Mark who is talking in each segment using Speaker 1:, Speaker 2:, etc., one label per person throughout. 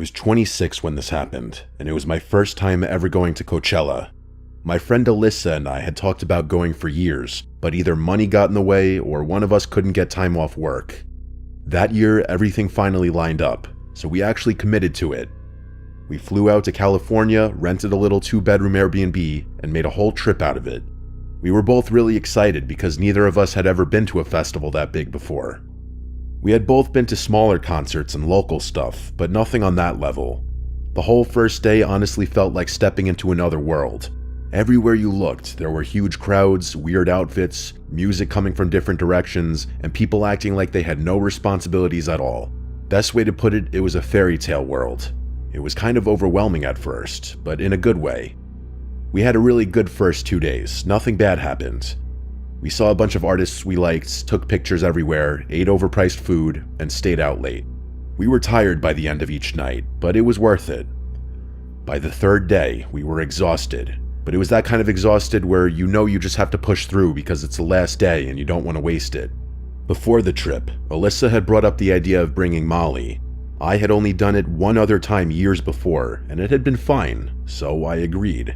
Speaker 1: was 26 when this happened, and it was my first time ever going to Coachella. My friend Alyssa and I had talked about going for years, but either money got in the way or one of us couldn't get time off work. That year, everything finally lined up, so we actually committed to it. We flew out to California, rented a little 2-bedroom Airbnb, and made a whole trip out of it. We were both really excited because neither of us had ever been to a festival that big before. We had both been to smaller concerts and local stuff, but nothing on that level. The whole first day honestly felt like stepping into another world. Everywhere you looked, there were huge crowds, weird outfits, music coming from different directions, and people acting like they had no responsibilities at all. Best way to put it, it was a fairy tale world. It was kind of overwhelming at first, but in a good way. We had a really good first 2 days. Nothing bad happened. We saw a bunch of artists we liked, took pictures everywhere, ate overpriced food, and stayed out late. We were tired by the end of each night, but it was worth it. By the third day, we were exhausted, but it was that kind of exhausted where you know you just have to push through because it's the last day and you don't want to waste it. Before the trip, Alyssa had brought up the idea of bringing Molly. I had only done it one other time years before, and it had been fine, so I agreed.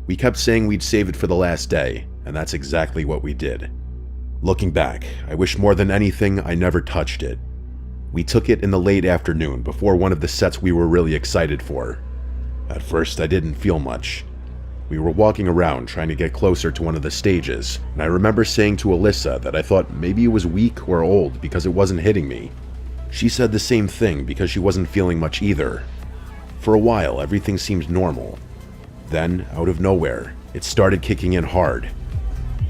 Speaker 1: We kept saying we'd save it for the last day, and that's exactly what we did. Looking back, I wish more than anything I never touched it. We took it in the late afternoon before one of the sets we were really excited for. At first, I didn't feel much. We were walking around trying to get closer to one of the stages, and I remember saying to Alyssa that I thought maybe it was weak or old because it wasn't hitting me. She said the same thing because she wasn't feeling much either. For a while, everything seemed normal. Then, out of nowhere, it started kicking in hard.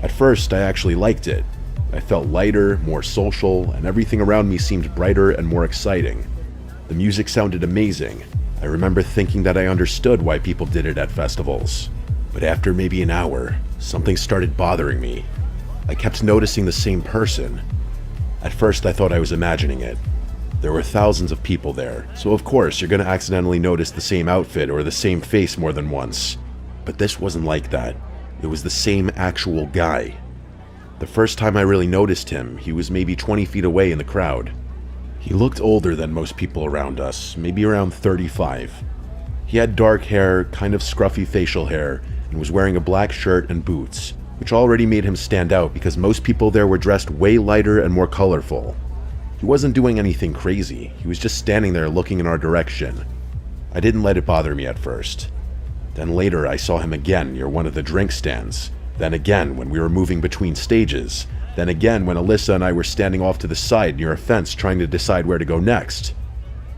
Speaker 1: At first, I actually liked it. I felt lighter, more social, and everything around me seemed brighter and more exciting. The music sounded amazing. I remember thinking that I understood why people did it at festivals. But after maybe an hour, something started bothering me. I kept noticing the same person. At first, I thought I was imagining it. There were thousands of people there, so of course you're going to accidentally notice the same outfit or the same face more than once. But this wasn't like that. It was the same actual guy. The first time I really noticed him, he was maybe 20 feet away in the crowd. He looked older than most people around us, maybe around 35. He had dark hair, kind of scruffy facial hair, and was wearing a black shirt and boots, which already made him stand out because most people there were dressed way lighter and more colorful. He wasn't doing anything crazy, he was just standing there looking in our direction. I didn't let it bother me at first. Then later I saw him again near one of the drink stands, then again when we were moving between stages, then again when Alyssa and I were standing off to the side near a fence trying to decide where to go next.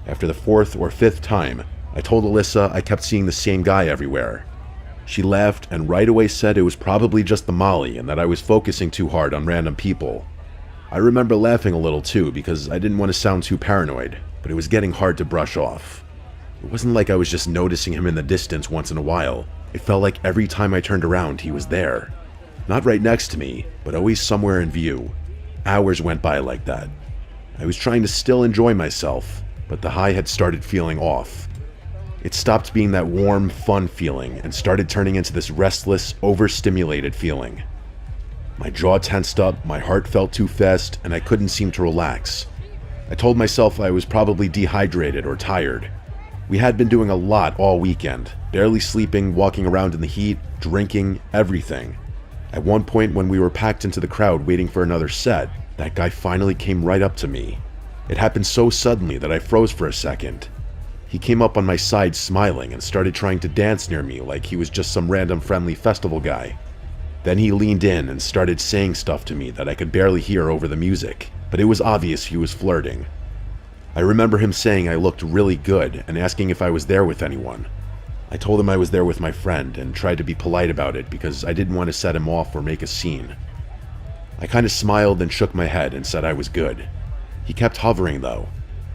Speaker 1: After the 4th or 5th time, I told Alyssa I kept seeing the same guy everywhere. She laughed and right away said it was probably just the Molly and that I was focusing too hard on random people. I remember laughing a little too because I didn't want to sound too paranoid, but it was getting hard to brush off. It wasn't like I was just noticing him in the distance once in a while. It felt like every time I turned around he was there. Not right next to me, but always somewhere in view. Hours went by like that. I was trying to still enjoy myself, but the high had started feeling off. It stopped being that warm, fun feeling and started turning into this restless, overstimulated feeling. My jaw tensed up, my heart felt too fast, and I couldn't seem to relax. I told myself I was probably dehydrated or tired. We had been doing a lot all weekend, barely sleeping, walking around in the heat, drinking, everything. At one point when we were packed into the crowd waiting for another set, that guy finally came right up to me. It happened so suddenly that I froze for a second. He came up on my side smiling and started trying to dance near me like he was just some random friendly festival guy. Then he leaned in and started saying stuff to me that I could barely hear over the music, but it was obvious he was flirting. I remember him saying I looked really good and asking if I was there with anyone. I told him I was there with my friend and tried to be polite about it because I didn't want to set him off or make a scene. I kind of smiled and shook my head and said I was good. He kept hovering though.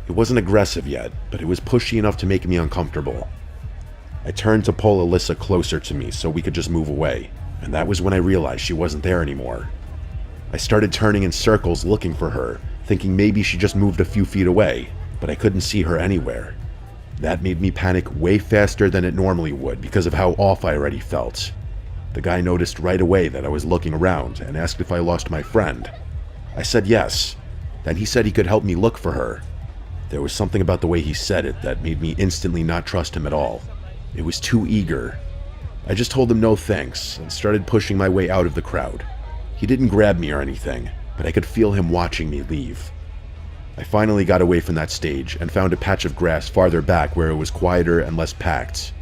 Speaker 1: It wasn't aggressive yet, but it was pushy enough to make me uncomfortable. I turned to pull Alyssa closer to me so we could just move away, and that was when I realized she wasn't there anymore. I started turning in circles looking for her, thinking maybe she just moved a few feet away, but I couldn't see her anywhere. That made me panic way faster than it normally would because of how off I already felt. The guy noticed right away that I was looking around and asked if I lost my friend. I said yes. Then he said he could help me look for her. There was something about the way he said it that made me instantly not trust him at all. It was too eager. I just told him no thanks and started pushing my way out of the crowd. He didn't grab me or anything, but I could feel him watching me leave. I finally got away from that stage and found a patch of grass farther back where it was quieter and less packed.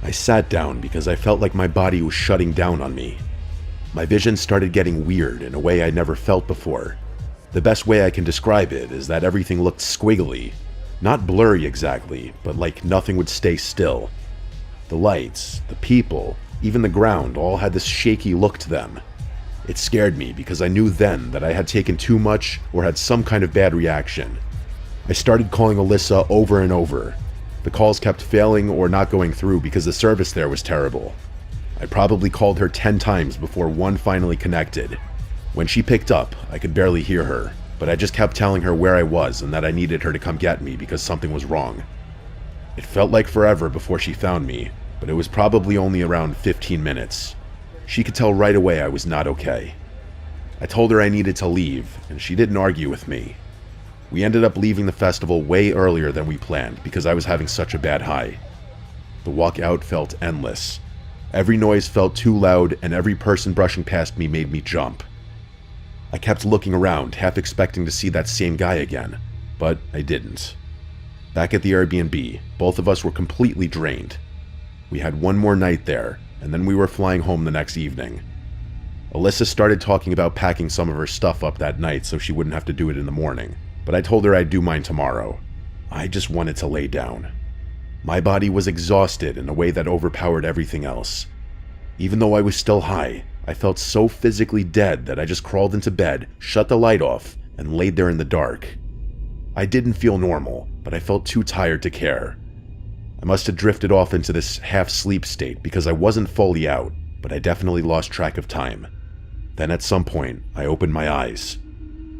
Speaker 1: I sat down because I felt like my body was shutting down on me. My vision started getting weird in a way I'd never felt before. The best way I can describe it is that everything looked squiggly. Not blurry exactly, but like nothing would stay still. The lights, the people, even the ground all had this shaky look to them. It scared me because I knew then that I had taken too much or had some kind of bad reaction. I started calling Alyssa over and over. The calls kept failing or not going through because the service there was terrible. I probably called her 10 times before one finally connected. When she picked up, I could barely hear her, but I just kept telling her where I was and that I needed her to come get me because something was wrong. It felt like forever before she found me, but it was probably only around 15 minutes. She could tell right away I was not okay. I told her I needed to leave, and she didn't argue with me. We ended up leaving the festival way earlier than we planned because I was having such a bad high. The walk out felt endless. Every noise felt too loud, and every person brushing past me made me jump. I kept looking around, half expecting to see that same guy again, but I didn't. Back at the Airbnb, both of us were completely drained. We had one more night there, and then we were flying home the next evening. Alyssa started talking about packing some of her stuff up that night so she wouldn't have to do it in the morning, but I told her I'd do mine tomorrow. I just wanted to lay down. My body was exhausted in a way that overpowered everything else. Even though I was still high, I felt so physically dead that I just crawled into bed, shut the light off, and laid there in the dark. I didn't feel normal, but I felt too tired to care. I must have drifted off into this half-sleep state because I wasn't fully out, but I definitely lost track of time. Then at some point, I opened my eyes.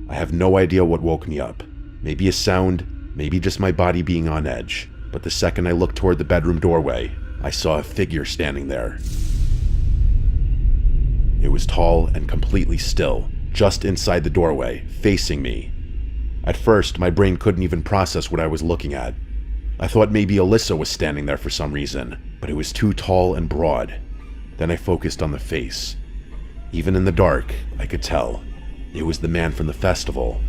Speaker 1: I have no idea what woke me up. Maybe a sound, maybe just my body being on edge. But the second I looked toward the bedroom doorway, I saw a figure standing there. It was tall and completely still, just inside the doorway, facing me. At first, my brain couldn't even process what I was looking at. I thought maybe Alyssa was standing there for some reason, but it was too tall and broad. Then I focused on the face. Even in the dark, I could tell. It was the man from the festival.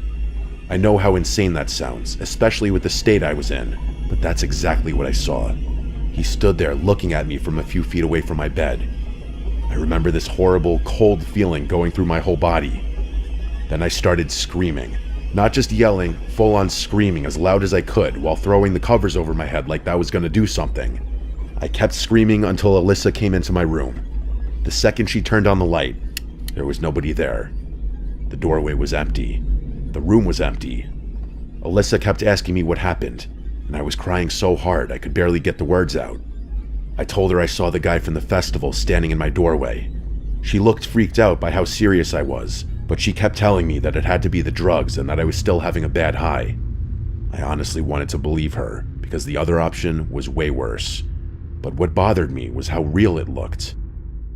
Speaker 1: I know how insane that sounds, especially with the state I was in, but that's exactly what I saw. He stood there looking at me from a few feet away from my bed. I remember this horrible, cold feeling going through my whole body. Then I started screaming. Not just yelling, full-on screaming as loud as I could while throwing the covers over my head like that was going to do something. I kept screaming until Alyssa came into my room. The second she turned on the light, there was nobody there. The doorway was empty. The room was empty. Alyssa kept asking me what happened, and I was crying so hard I could barely get the words out. I told her I saw the guy from the festival standing in my doorway. She looked freaked out by how serious I was, but she kept telling me that it had to be the drugs and that I was still having a bad high. I honestly wanted to believe her, because the other option was way worse. But what bothered me was how real it looked.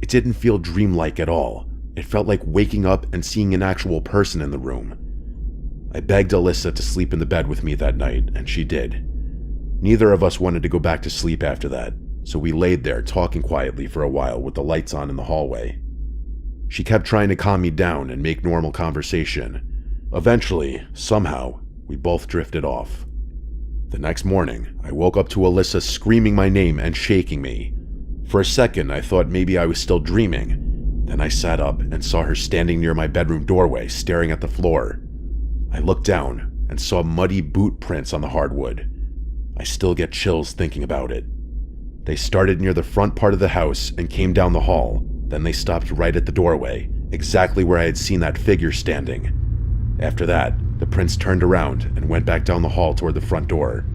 Speaker 1: It didn't feel dreamlike at all. It felt like waking up and seeing an actual person in the room. I begged Alyssa to sleep in the bed with me that night, and she did. Neither of us wanted to go back to sleep after that, so we laid there talking quietly for a while with the lights on in the hallway. She kept trying to calm me down and make normal conversation. Eventually, somehow, we both drifted off. The next morning, I woke up to Alyssa screaming my name and shaking me. For a second, I thought maybe I was still dreaming. Then I sat up and saw her standing near my bedroom doorway, staring at the floor. I looked down and saw muddy boot prints on the hardwood. I still get chills thinking about it. They started near the front part of the house and came down the hall. Then they stopped right at the doorway, exactly where I had seen that figure standing. After that, the prints turned around and went back down the hall toward the front door.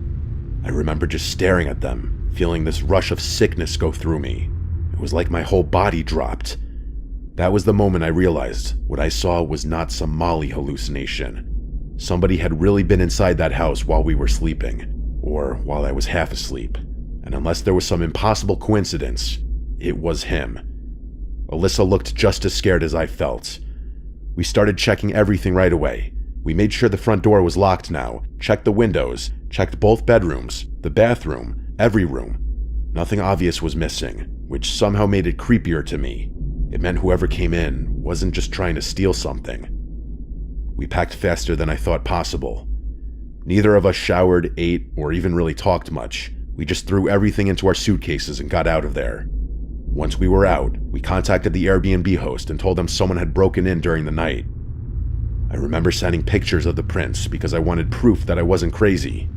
Speaker 1: I remember just staring at them, feeling this rush of sickness go through me. It was like my whole body dropped. That was the moment I realized what I saw was not some Molly hallucination. Somebody had really been inside that house while we were sleeping, or while I was half asleep. And unless there was some impossible coincidence, it was him. Alyssa looked just as scared as I felt. We started checking everything right away. We made sure the front door was locked now, checked the windows, checked both bedrooms, the bathroom, every room. Nothing obvious was missing, which somehow made it creepier to me. It meant whoever came in wasn't just trying to steal something. We packed faster than I thought possible. Neither of us showered, ate, or even really talked much. We just threw everything into our suitcases and got out of there. Once we were out, we contacted the Airbnb host and told them someone had broken in during the night. I remember sending pictures of the prints because I wanted proof that I wasn't crazy.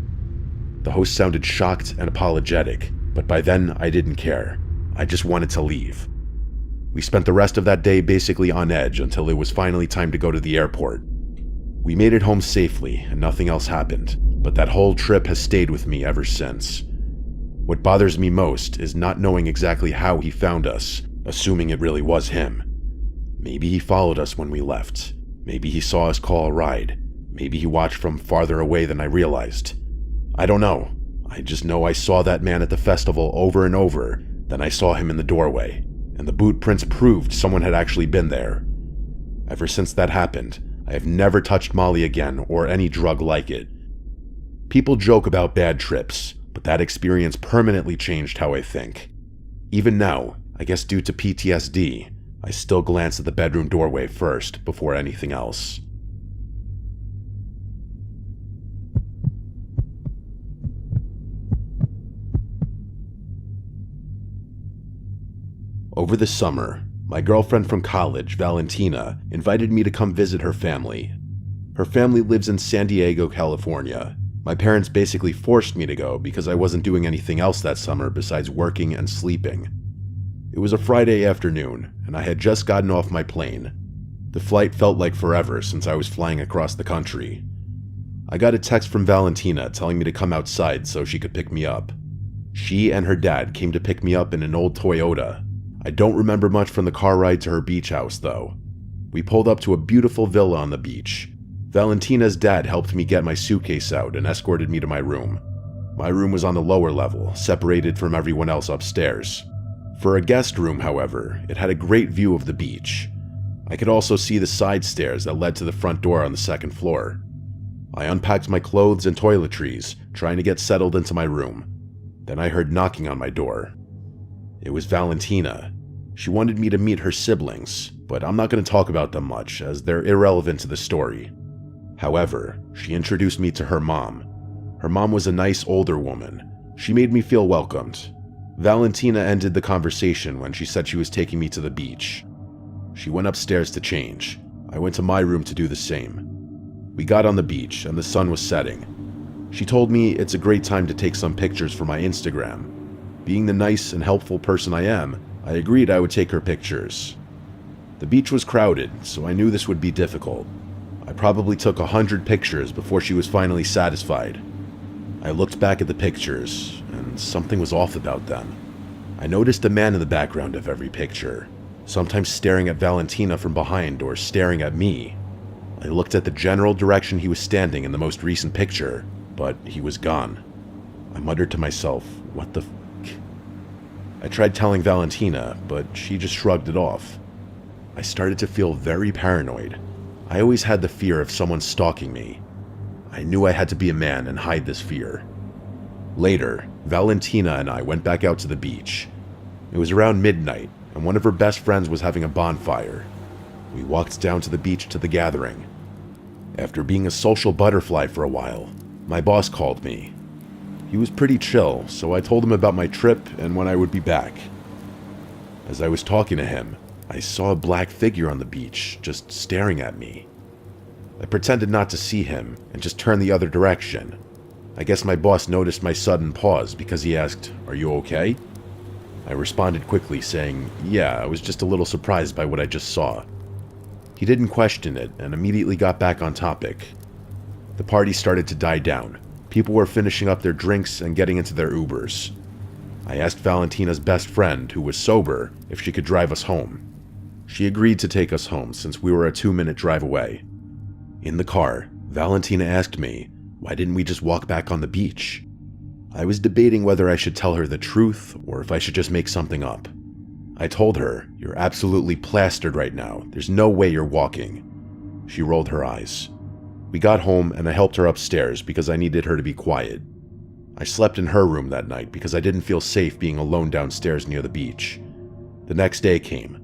Speaker 1: The host sounded shocked and apologetic, but by then I didn't care. I just wanted to leave. We spent the rest of that day basically on edge until it was finally time to go to the airport. We made it home safely and nothing else happened, but that whole trip has stayed with me ever since. What bothers me most is not knowing exactly how he found us, assuming it really was him. Maybe he followed us when we left. Maybe he saw us call a ride. Maybe he watched from farther away than I realized. I don't know. I just know I saw that man at the festival over and over, then I saw him in the doorway, and the boot prints proved someone had actually been there. Ever since that happened, I have never touched Molly again or any drug like it. People joke about bad trips, but that experience permanently changed how I think. Even now, I guess due to PTSD, I still glance at the bedroom doorway first before anything else. Over the summer, my girlfriend from college, Valentina, invited me to come visit her family. Her family lives in San Diego, California. My parents basically forced me to go because I wasn't doing anything else that summer besides working and sleeping. It was a Friday afternoon, and I had just gotten off my plane. The flight felt like forever since I was flying across the country. I got a text from Valentina telling me to come outside so she could pick me up. She and her dad came to pick me up in an old Toyota. I don't remember much from the car ride to her beach house, though. We pulled up to a beautiful villa on the beach. Valentina's dad helped me get my suitcase out and escorted me to my room. My room was on the lower level, separated from everyone else upstairs. For a guest room, however, it had a great view of the beach. I could also see the side stairs that led to the front door on the second floor. I unpacked my clothes and toiletries, trying to get settled into my room. Then I heard knocking on my door. It was Valentina. She wanted me to meet her siblings, but I'm not going to talk about them much as they're irrelevant to the story. However, she introduced me to her mom. Her mom was a nice older woman. She made me feel welcomed. Valentina ended the conversation when she said she was taking me to the beach. She went upstairs to change. I went to my room to do the same. We got on the beach and the sun was setting. She told me it's a great time to take some pictures for my Instagram. Being the nice and helpful person I am, I agreed I would take her pictures. The beach was crowded, so I knew this would be difficult. I probably took 100 pictures before she was finally satisfied. I looked back at the pictures, and something was off about them. I noticed a man in the background of every picture, sometimes staring at Valentina from behind or staring at me. I looked at the general direction he was standing in the most recent picture, but he was gone. I muttered to myself, what the f***? I tried telling Valentina, but she just shrugged it off. I started to feel very paranoid. I always had the fear of someone stalking me. I knew I had to be a man and hide this fear. Later, Valentina and I went back out to the beach. It was around midnight, and one of her best friends was having a bonfire. We walked down to the beach to the gathering. After being a social butterfly for a while, my boss called me. He was pretty chill, so I told him about my trip and when I would be back. As I was talking to him, I saw a black figure on the beach, just staring at me. I pretended not to see him and just turned the other direction. I guess my boss noticed my sudden pause because he asked, "Are you okay?" I responded quickly saying, "Yeah, I was just a little surprised by what I just saw." He didn't question it and immediately got back on topic. The party started to die down. People were finishing up their drinks and getting into their Ubers. I asked Valentina's best friend, who was sober, if she could drive us home. She agreed to take us home since we were a 2-minute drive away. In the car, Valentina asked me, why didn't we just walk back on the beach? I was debating whether I should tell her the truth or if I should just make something up. I told her, "You're absolutely plastered right now. There's no way you're walking." She rolled her eyes. We got home and I helped her upstairs because I needed her to be quiet. I slept in her room that night because I didn't feel safe being alone downstairs near the beach. The next day came.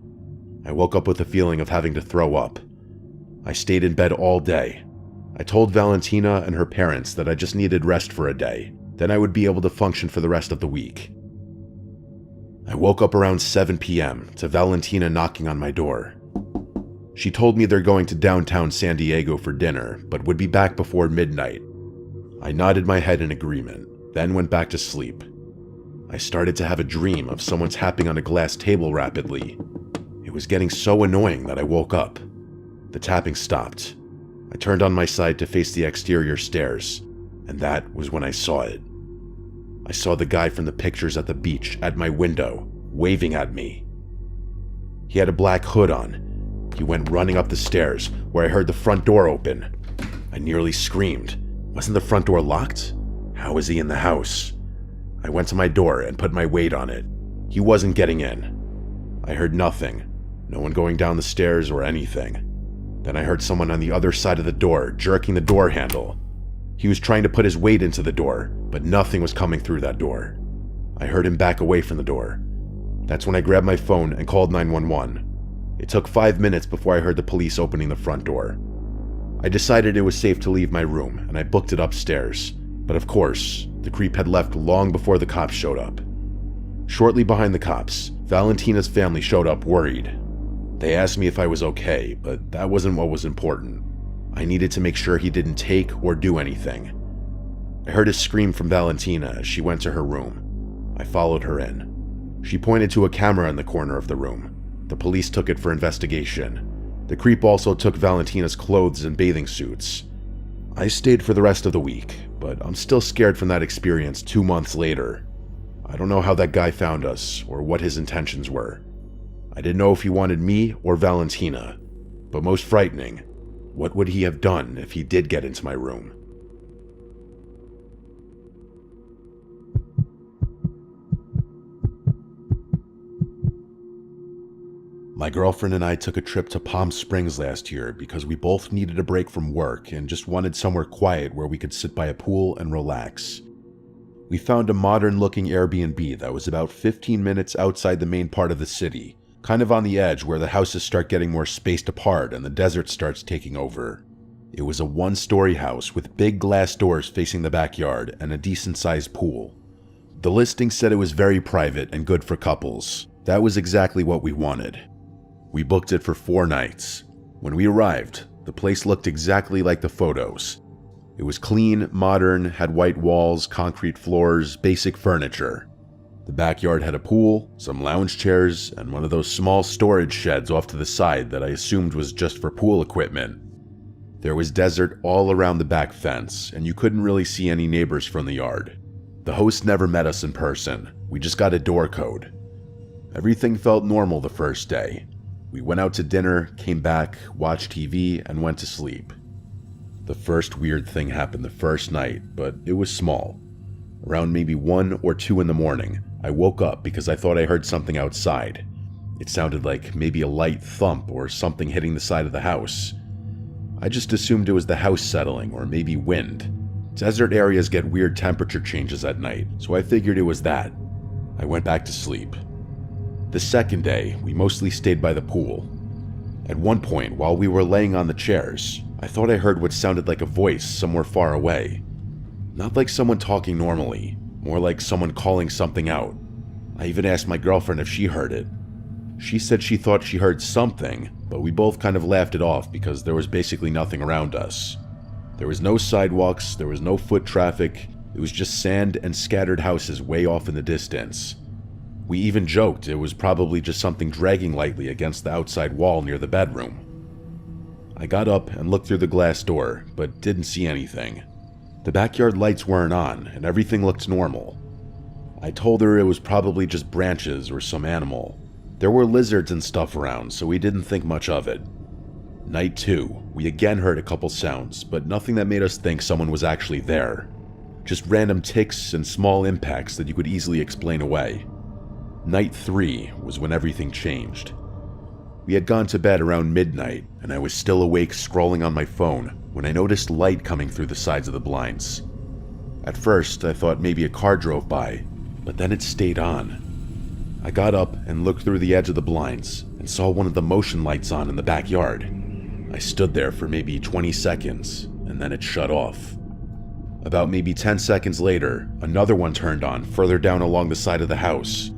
Speaker 1: I woke up with a feeling of having to throw up. I stayed in bed all day. I told Valentina and her parents that I just needed rest for a day, then I would be able to function for the rest of the week. I woke up around 7 p.m. to Valentina knocking on my door. She told me they're going to downtown San Diego for dinner, but would be back before midnight. I nodded my head in agreement, then went back to sleep. I started to have a dream of someone tapping on a glass table rapidly. It was getting so annoying that I woke up. The tapping stopped. I turned on my side to face the exterior stairs, and that was when I saw it. I saw the guy from the pictures at the beach at my window, waving at me. He had a black hood on. He went running up the stairs, where I heard the front door open. I nearly screamed. Wasn't the front door locked? How was he in the house? I went to my door and put my weight on it. He wasn't getting in. I heard nothing. No one going down the stairs or anything. Then I heard someone on the other side of the door jerking the door handle. He was trying to put his weight into the door, but nothing was coming through that door. I heard him back away from the door. That's when I grabbed my phone and called 911. It took 5 minutes before I heard the police opening the front door. I decided it was safe to leave my room, and I booked it upstairs. But of course, the creep had left long before the cops showed up. Shortly behind the cops, Valentina's family showed up worried. They asked me if I was okay, but that wasn't what was important. I needed to make sure he didn't take or do anything. I heard a scream from Valentina as she went to her room. I followed her in. She pointed to a camera in the corner of the room. The police took it for investigation. The creep also took Valentina's clothes and bathing suits. I stayed for the rest of the week, but I'm still scared from that experience 2 months later. I don't know how that guy found us or what his intentions were. I didn't know if he wanted me or Valentina, but most frightening, what would he have done if he did get into my room? My girlfriend and I took a trip to Palm Springs last year because we both needed a break from work and just wanted somewhere quiet where we could sit by a pool and relax. We found a modern-looking Airbnb that was about 15 minutes outside the main part of the city, kind of on the edge where the houses start getting more spaced apart and the desert starts taking over. It was a one-story house with big glass doors facing the backyard and a decent-sized pool. The listing said it was very private and good for couples. That was exactly what we wanted. We booked it for 4 nights. When we arrived, the place looked exactly like the photos. It was clean, modern, had white walls, concrete floors, basic furniture. The backyard had a pool, some lounge chairs, and one of those small storage sheds off to the side that I assumed was just for pool equipment. There was desert all around the back fence, and you couldn't really see any neighbors from the yard. The host never met us in person. We just got a door code. Everything felt normal the first day. We went out to dinner, came back, watched TV, and went to sleep. The first weird thing happened the first night, but it was small. Around maybe 1 or 2 in the morning, I woke up because I thought I heard something outside. It sounded like maybe a light thump or something hitting the side of the house. I just assumed it was the house settling or maybe wind. Desert areas get weird temperature changes at night, so I figured it was that. I went back to sleep. The second day, we mostly stayed by the pool. At one point, while we were laying on the chairs, I thought I heard what sounded like a voice somewhere far away. Not like someone talking normally, more like someone calling something out. I even asked my girlfriend if she heard it. She said she thought she heard something, but we both kind of laughed it off because there was basically nothing around us. There was no sidewalks, there was no foot traffic, it was just sand and scattered houses way off in the distance. We even joked it was probably just something dragging lightly against the outside wall near the bedroom. I got up and looked through the glass door, but didn't see anything. The backyard lights weren't on, and everything looked normal. I told her it was probably just branches or some animal. There were lizards and stuff around, so we didn't think much of it. Night 2, we again heard a couple sounds, but nothing that made us think someone was actually there. Just random ticks and small impacts that you could easily explain away. Night 3 was when everything changed. We had gone to bed around midnight, and I was still awake scrolling on my phone when I noticed light coming through the sides of the blinds. At first, I thought maybe a car drove by, but then it stayed on. I got up and looked through the edge of the blinds and saw one of the motion lights on in the backyard. I stood there for maybe 20 seconds, and then it shut off. About maybe 10 seconds later, another one turned on further down along the side of the house.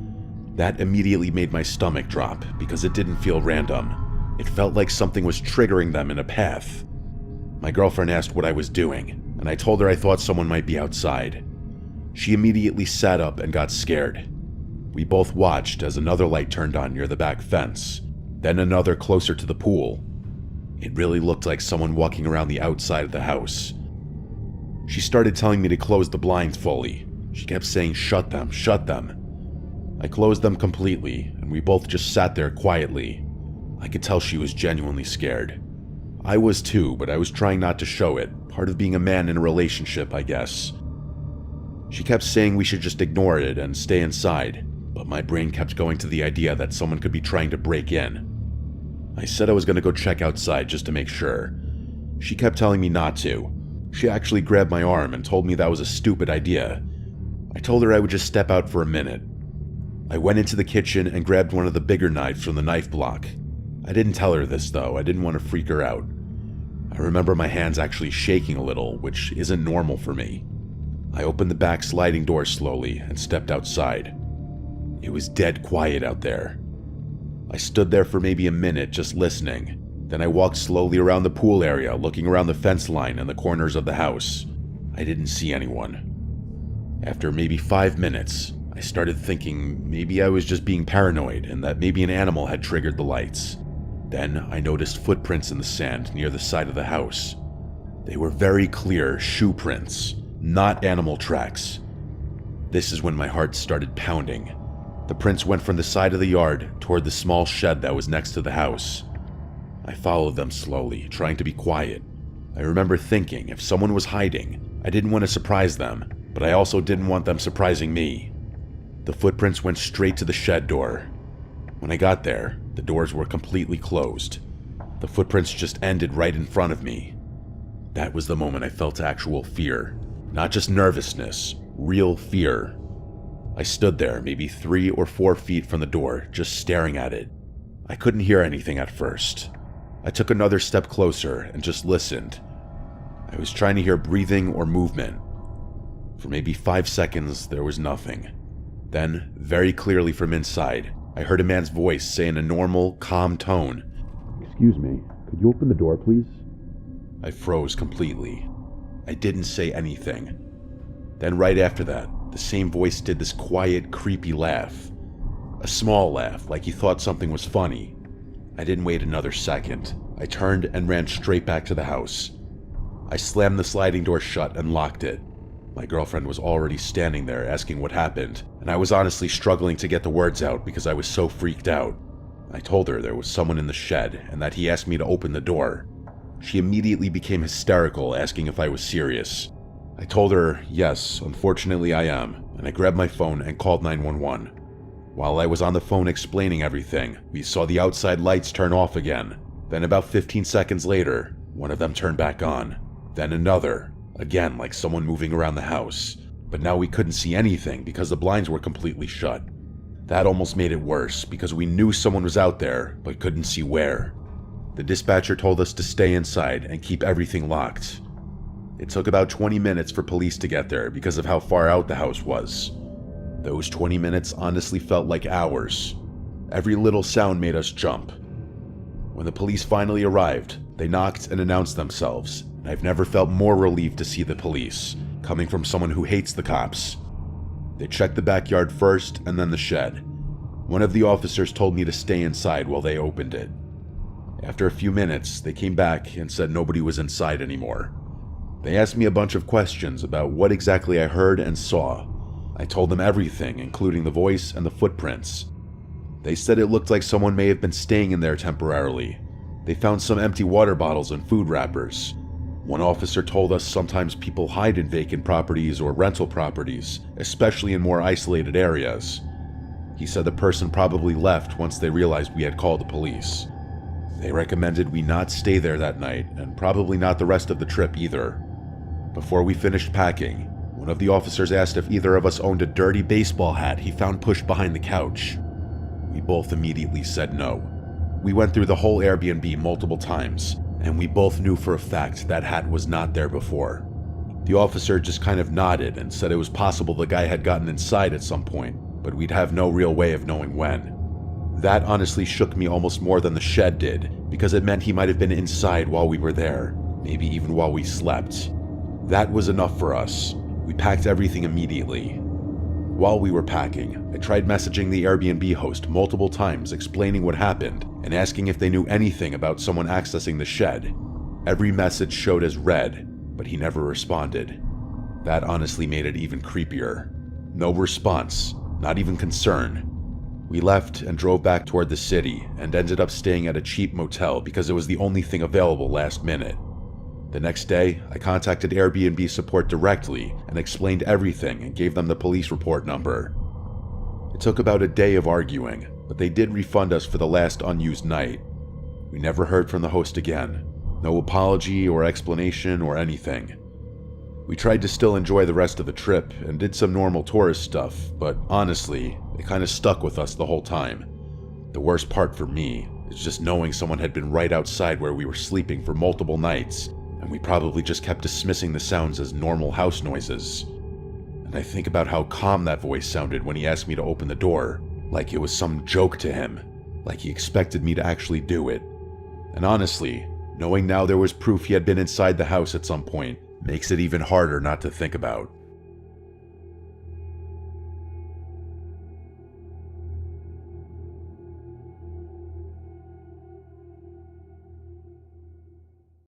Speaker 1: That immediately made my stomach drop because it didn't feel random. It felt like something was triggering them in a path. My girlfriend asked what I was doing, and I told her I thought someone might be outside. She immediately sat up and got scared. We both watched as another light turned on near the back fence, then another closer to the pool. It really looked like someone walking around the outside of the house. She started telling me to close the blinds fully. She kept saying, "Shut them, shut them." I closed them completely, and we both just sat there quietly. I could tell she was genuinely scared. I was too, but I was trying not to show it, part of being a man in a relationship, I guess. She kept saying we should just ignore it and stay inside, but my brain kept going to the idea that someone could be trying to break in. I said I was going to go check outside just to make sure. She kept telling me not to. She actually grabbed my arm and told me that was a stupid idea. I told her I would just step out for a minute. I went into the kitchen and grabbed one of the bigger knives from the knife block. I didn't tell her this though, I didn't want to freak her out. I remember my hands actually shaking a little, which isn't normal for me. I opened the back sliding door slowly and stepped outside. It was dead quiet out there. I stood there for maybe a minute just listening. Then I walked slowly around the pool area, looking around the fence line and the corners of the house. I didn't see anyone. After maybe 5 minutes, I started thinking maybe I was just being paranoid and that maybe an animal had triggered the lights. Then I noticed footprints in the sand near the side of the house. They were very clear shoe prints, not animal tracks. This is when my heart started pounding. The prints went from the side of the yard toward the small shed that was next to the house. I followed them slowly, trying to be quiet. I remember thinking if someone was hiding, I didn't want to surprise them, but I also didn't want them surprising me. The footprints went straight to the shed door. When I got there, the doors were completely closed. The footprints just ended right in front of me. That was the moment I felt actual fear. Not just nervousness, real fear. I stood there maybe 3 or 4 feet from the door, just staring at it. I couldn't hear anything at first. I took another step closer and just listened. I was trying to hear breathing or movement. For maybe 5 seconds, there was nothing. Then, very clearly from inside, I heard a man's voice say in a normal, calm tone, "Excuse me, could you open the door, please?" I froze completely. I didn't say anything. Then right after that, the same voice did this quiet, creepy laugh. A small laugh, like he thought something was funny. I didn't wait another second. I turned and ran straight back to the house. I slammed the sliding door shut and locked it. My girlfriend was already standing there asking what happened, and I was honestly struggling to get the words out because I was so freaked out. I told her there was someone in the shed and that he asked me to open the door. She immediately became hysterical, asking if I was serious. I told her, yes, unfortunately I am, and I grabbed my phone and called 911. While I was on the phone explaining everything, we saw the outside lights turn off again. Then about 15 seconds later, one of them turned back on. Then another, again like someone moving around the house. But now we couldn't see anything because the blinds were completely shut. That almost made it worse because we knew someone was out there, but couldn't see where. The dispatcher told us to stay inside and keep everything locked. It took about 20 minutes for police to get there because of how far out the house was. Those 20 minutes honestly felt like hours. Every little sound made us jump. When the police finally arrived, they knocked and announced themselves, and I've never felt more relieved to see the police, coming from someone who hates the cops. They checked the backyard first and then the shed. One of the officers told me to stay inside while they opened it. After a few minutes, they came back and said nobody was inside anymore. They asked me a bunch of questions about what exactly I heard and saw. I told them everything, including the voice and the footprints. They said it looked like someone may have been staying in there temporarily. They found some empty water bottles and food wrappers. One officer told us sometimes people hide in vacant properties or rental properties, especially in more isolated areas. He said the person probably left once they realized we had called the police. They recommended we not stay there that night, and probably not the rest of the trip either. Before we finished packing, one of the officers asked if either of us owned a dirty baseball hat he found pushed behind the couch. We both immediately said no. We went through the whole Airbnb multiple times, and we both knew for a fact that hat was not there before. The officer just kind of nodded and said it was possible the guy had gotten inside at some point, but we'd have no real way of knowing when. That honestly shook me almost more than the shed did, because it meant he might have been inside while we were there, maybe even while we slept. That was enough for us. We packed everything immediately. While we were packing, I tried messaging the Airbnb host multiple times explaining what happened and asking if they knew anything about someone accessing the shed. Every message showed as read, but he never responded. That honestly made it even creepier. No response, not even concern. We left and drove back toward the city and ended up staying at a cheap motel because it was the only thing available last minute. The next day, I contacted Airbnb support directly and explained everything and gave them the police report number. It took about a day of arguing, but they did refund us for the last unused night. We never heard from the host again. No apology or explanation or anything. We tried to still enjoy the rest of the trip and did some normal tourist stuff, but honestly, it kind of stuck with us the whole time. The worst part for me is just knowing someone had been right outside where we were sleeping for multiple nights, and we probably just kept dismissing the sounds as normal house noises. And I think about how calm that voice sounded when he asked me to open the door, like it was some joke to him, like he expected me to actually do it. And honestly, knowing now there was proof he had been inside the house at some point makes it even harder not to think about.